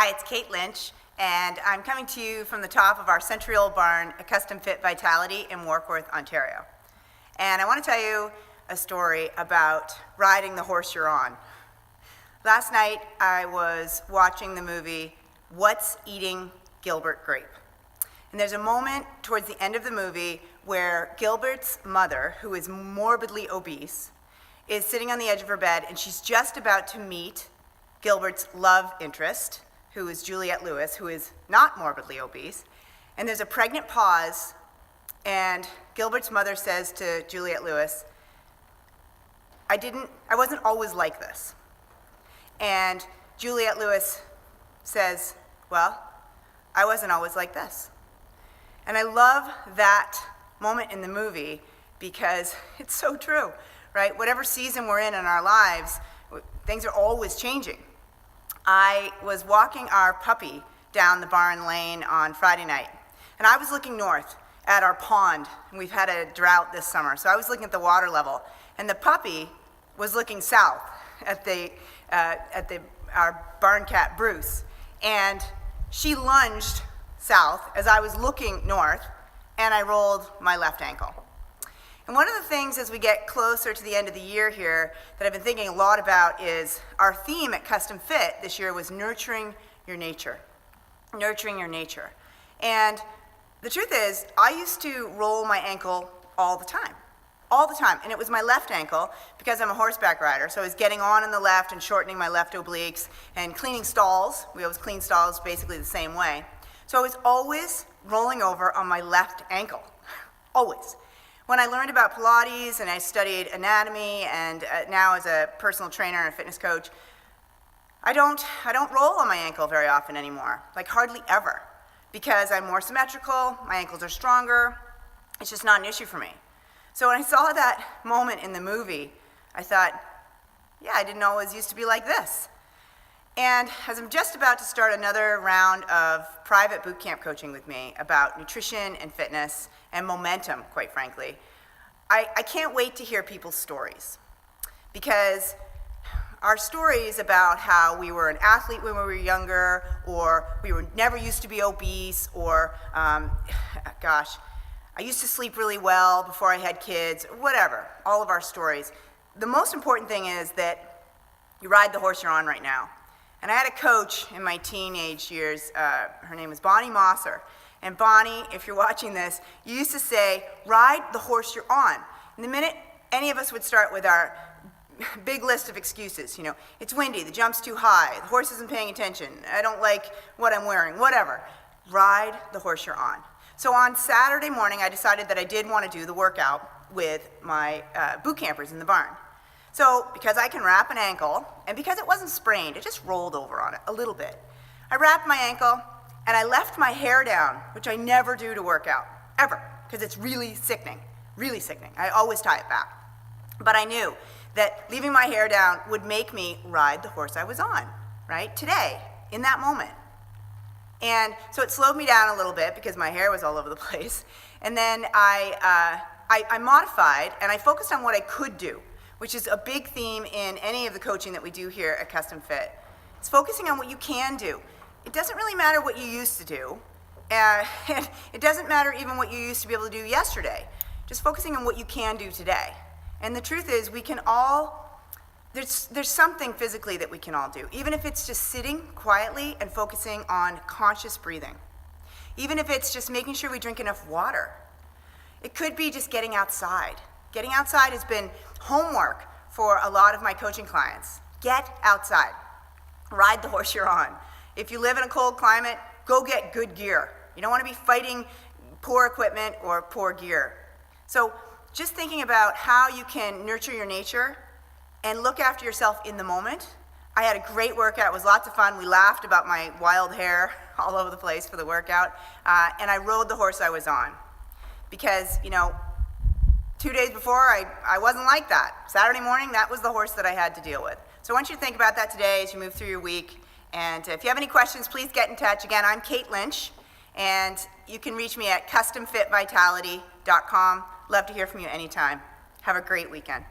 Hi, it's Kate Lynch, and I'm coming to you from the top of our Century-Old Barn at Custom Fit Vitality in Warkworth, Ontario. And I want to tell you a story about riding the horse you're on. Last night, I was watching the movie What's Eating Gilbert Grape? And there's a moment towards the end of the movie where Gilbert's mother, who is morbidly obese, is sitting on the edge of her bed, and she's just about to meet Gilbert's love interest, who is Juliette Lewis, who is not morbidly obese. And there's a pregnant pause, and Gilbert's mother says to Juliette Lewis, I wasn't always like this. And Juliette Lewis says, well, I wasn't always like this. And I love that moment in the movie because it's so true, right? Whatever season we're in our lives, things are always changing. I was walking our puppy down the barn lane on Friday night, and I was looking north at our pond. We've had a drought this summer, so I was looking at the water level, and the puppy was looking south at our barn cat, Bruce, and she lunged south as I was looking north, and I rolled my left ankle. And one of the things as we get closer to the end of the year here that I've been thinking a lot about is our theme at Custom Fit this year was nurturing your nature. Nurturing your nature. And the truth is, I used to roll my ankle all the time. All the time. And it was my left ankle because I'm a horseback rider. So I was getting on the left and shortening my left obliques and cleaning stalls. We always clean stalls basically the same way. So I was always rolling over on my left ankle. Always. When I learned about Pilates and I studied anatomy and now as a personal trainer and a fitness coach, I don't roll on my ankle very often anymore, like hardly ever, because I'm more symmetrical, my ankles are stronger, it's just not an issue for me. So when I saw that moment in the movie, I thought, yeah, I didn't always used to be like this. And as I'm just about to start another round of private boot camp coaching with me about nutrition and fitness and momentum, quite frankly, I can't wait to hear people's stories. Because our stories about how we were an athlete when we were younger, or we were never used to be obese, or, gosh, I used to sleep really well before I had kids, whatever, all of our stories. The most important thing is that you ride the horse you're on right now. And I had a coach in my teenage years, her name was Bonnie Mosser. And Bonnie, if you're watching this, you used to say, ride the horse you're on. And the minute any of us would start with our big list of excuses, you know, it's windy, the jump's too high, the horse isn't paying attention, I don't like what I'm wearing, whatever. Ride the horse you're on. So on Saturday morning, I decided that I did want to do the workout with my boot campers in the barn. So because I can wrap an ankle, and because it wasn't sprained, it just rolled over on it a little bit. I wrapped my ankle, and I left my hair down, which I never do to work out, ever, because it's really sickening, really sickening. I always tie it back. But I knew that leaving my hair down would make me ride the horse I was on, right, today, in that moment. And so it slowed me down a little bit because my hair was all over the place. And then I modified, and I focused on what I could do, which is a big theme in any of the coaching that we do here at Custom Fit. It's focusing on what you can do. It doesn't really matter what you used to do, and it doesn't matter even what you used to be able to do yesterday. Just focusing on what you can do today. And the truth is, we can all, there's something physically that we can all do, even if it's just sitting quietly and focusing on conscious breathing. Even if it's just making sure we drink enough water. It could be just getting outside. Getting outside has been homework for a lot of my coaching clients. Get outside. Ride the horse you're on. If you live in a cold climate, go get good gear. You don't want to be fighting poor equipment or poor gear. So just thinking about how you can nurture your nature and look after yourself in the moment. I had a great workout. It was lots of fun. We laughed about my wild hair all over the place for the workout. And I rode the horse I was on. Because, you know, 2 days before, I wasn't like that. Saturday morning, that was the horse that I had to deal with. So I want you to think about that today as you move through your week. And if you have any questions, please get in touch. Again, I'm Kate Lynch, and you can reach me at customfitvitality.com. Love to hear from you anytime. Have a great weekend.